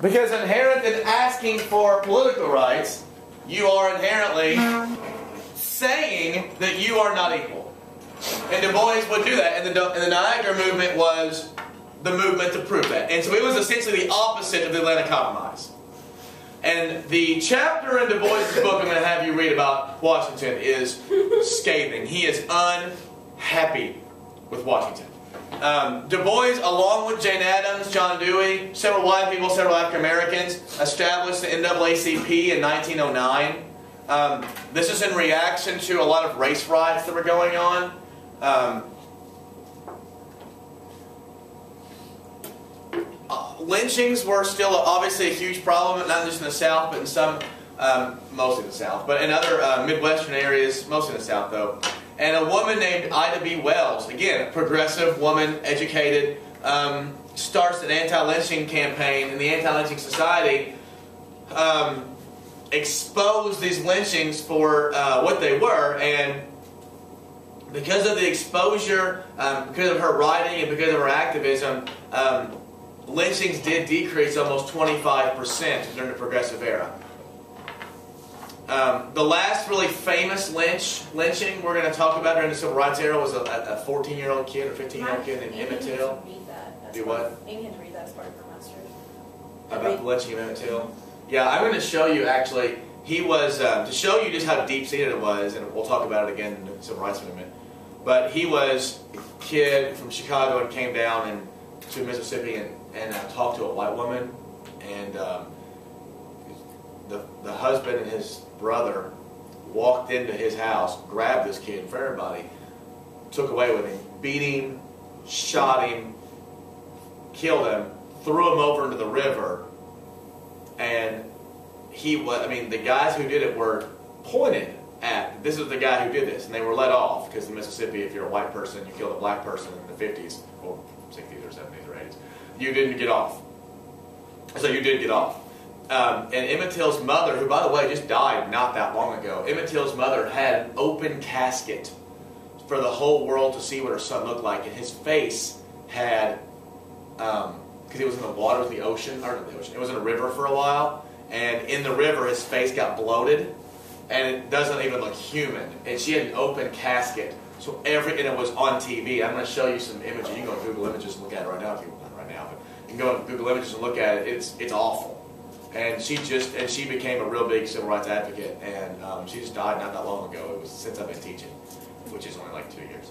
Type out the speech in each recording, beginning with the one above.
Because inherent in asking for political rights, you are inherently saying that you are not equal. And Du Bois would do that, and the Niagara movement was the movement to prove that. And so it was essentially the opposite of the Atlanta Compromise. And the chapter in Du Bois' book I'm going to have you read about Washington is scathing. He is unhappy with Washington. Du Bois, along with Jane Addams, John Dewey, several white people, several African Americans, established the NAACP in 1909. This is in reaction to a lot of race riots that were going on. Lynchings were still obviously a huge problem, not just in the South, but in some, mostly in the South, but in other Midwestern areas, mostly in the South though. And a woman named Ida B. Wells, again, a progressive woman, educated, starts an anti-lynching campaign, and the Anti-Lynching Society exposed these lynchings for what they were, and because of the exposure, because of her writing and because of her activism, lynchings did decrease almost 25% during the Progressive era. The last really famous lynching we're going to talk about during the Civil Rights era was a 14-year-old kid or 15-year-old kid named Emmett Till. Do what? Amy had to read that as part of her master's. About the lynching of Emmett Till? Yeah, I'm going to show you actually, he was, to show you just how deep-seated it was, and we'll talk about it again in the Civil Rights movement, but he was a kid from Chicago and came down to Mississippi and talked to a white woman, and the husband and his brother walked into his house, grabbed this kid in front of everybody, took away with him, beat him, shot him, killed him, threw him over into the river, and he was, I mean, the guys who did it were pointed at, this is the guy who did this, and they were let off, because in Mississippi, if you're a white person, you killed a black person in the 50s, or 60s or 70s or 80s, you didn't get off. So you did get off. And Emmett Till's mother, who by the way just died not that long ago, Emmett Till's mother had an open casket for the whole world to see what her son looked like, and his face had, because he was in the water, it was the ocean, or not the ocean, it was in a river for a while, and in the river his face got bloated, and it doesn't even look human, and she had an open casket, so and it was on TV. I'm going to show you some images. You can go to Google Images and look at it right now if you want, right now, but you can go to Google Images and look at it. It's awful. And she became a real big civil rights advocate, and she just died not that long ago. It was since I've been teaching, which is only like 2 years.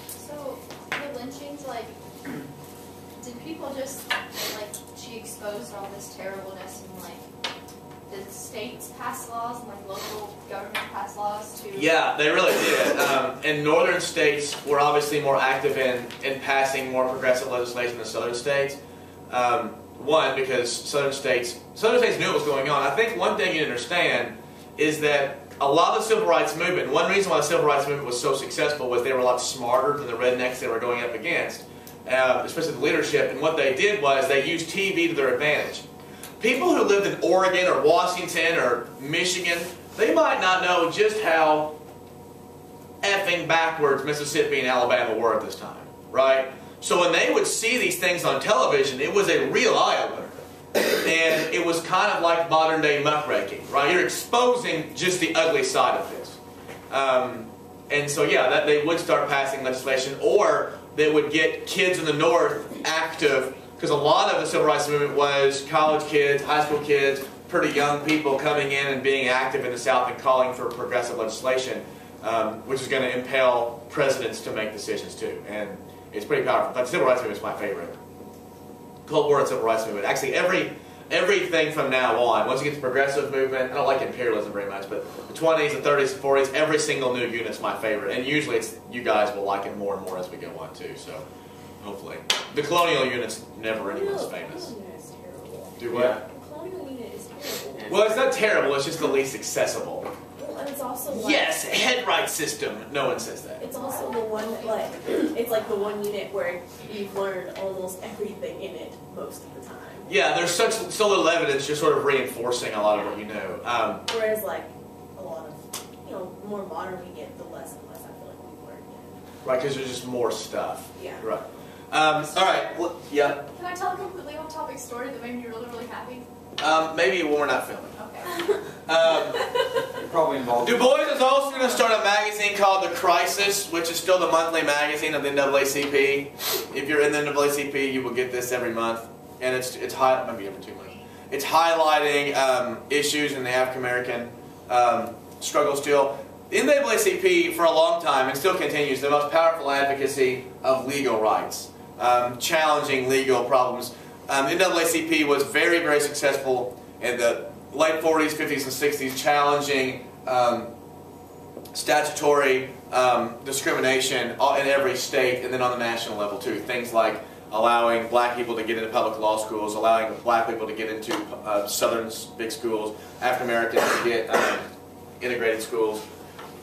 So the lynchings, like, did people just like she exposed all this terribleness and like did states pass laws and like local government pass laws to? Yeah, they really did. And northern states were obviously more active in passing more progressive legislation than southern states. One, because southern states knew what was going on. I think one thing you understand is that a lot of the civil rights movement, one reason why the civil rights movement was so successful was they were a lot smarter than the rednecks they were going up against, especially the leadership. And what they did was they used TV to their advantage. People who lived in Oregon or Washington or Michigan, they might not know just how effing backwards Mississippi and Alabama were at this time, right? So when they would see these things on television, it was a real eye-opener. And it was kind of like modern-day muckraking, right? You're exposing just the ugly side of this. And so, yeah, they would start passing legislation, or they would get kids in the North active, because a lot of the civil rights movement was college kids, high school kids, pretty young people coming in and being active in the South and calling for progressive legislation, which is going to impel presidents to make decisions too. And it's pretty powerful. But the civil rights movement is my favorite. Cold War and civil rights movement. Actually, everything from now on, once you get to the progressive movement, I don't like imperialism very much, but the 20s, the 30s, the 40s, every single new unit's my favorite. And usually you guys will like it more and more as we go on too, so hopefully. The colonial unit's never anyone's famous. The colonial unit is terrible. Do what? Yeah. The colonial unit is terrible. Well, it's not terrible, it's just the least accessible. Well, and it's also like, yes, head right system. No one says that. It's also the one that, like, it's like the one unit where you've learned almost everything in it most of the time. Yeah, there's so little evidence, you're sort of reinforcing a lot of what you know. Whereas, like, a lot of, the more modern we get, the less and less I feel like we've learned yet. Right, because there's just more stuff. Yeah. Right. All right. Well, yeah. Can I tell a completely off-topic story that made me really, really happy? Maybe when we're not filming. Okay. Probably involved. Du Bois is also going to start a magazine called The Crisis, which is still the monthly magazine of the NAACP. If you're in the NAACP, you will get this every month, and it's maybe every 2 months. It's highlighting issues in the African American struggle still. The NAACP, for a long time, and still continues, the most powerful advocacy of legal rights, challenging legal problems. The NAACP was very, very successful in the late 40s, 50s, and 60s, challenging statutory discrimination in every state, and then on the national level too. Things like allowing black people to get into public law schools, allowing black people to get into southern big schools, African Americans to get integrated schools.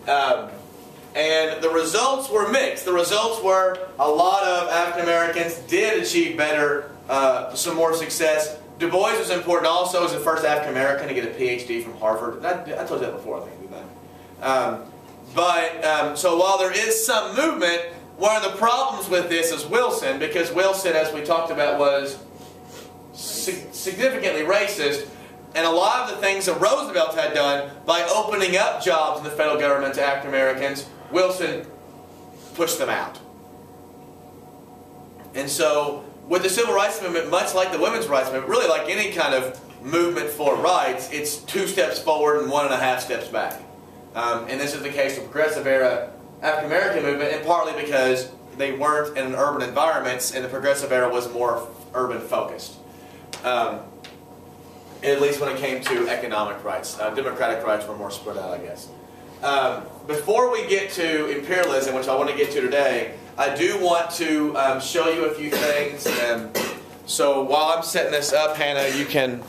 And the results were mixed. The results were a lot of African Americans did achieve better, some more success. Du Bois was important also as the first African American to get a PhD from Harvard. I told you that before, I think, didn't I? So while there is some movement, one of the problems with this is Wilson, because Wilson, as we talked about, was significantly racist, and a lot of the things that Roosevelt had done by opening up jobs in the federal government to African Americans, Wilson pushed them out. And so, with the Civil Rights Movement, much like the Women's Rights Movement, really like any kind of movement for rights, it's 2 steps forward and 1.5 steps back. And this is the case of the Progressive Era African American movement, and partly because they weren't in urban environments, and the Progressive Era was more urban focused. At least when it came to economic rights. Democratic rights were more spread out, I guess. Before we get to imperialism, which I want to get to today, I do want to show you a few things. So while I'm setting this up, Hannah, you can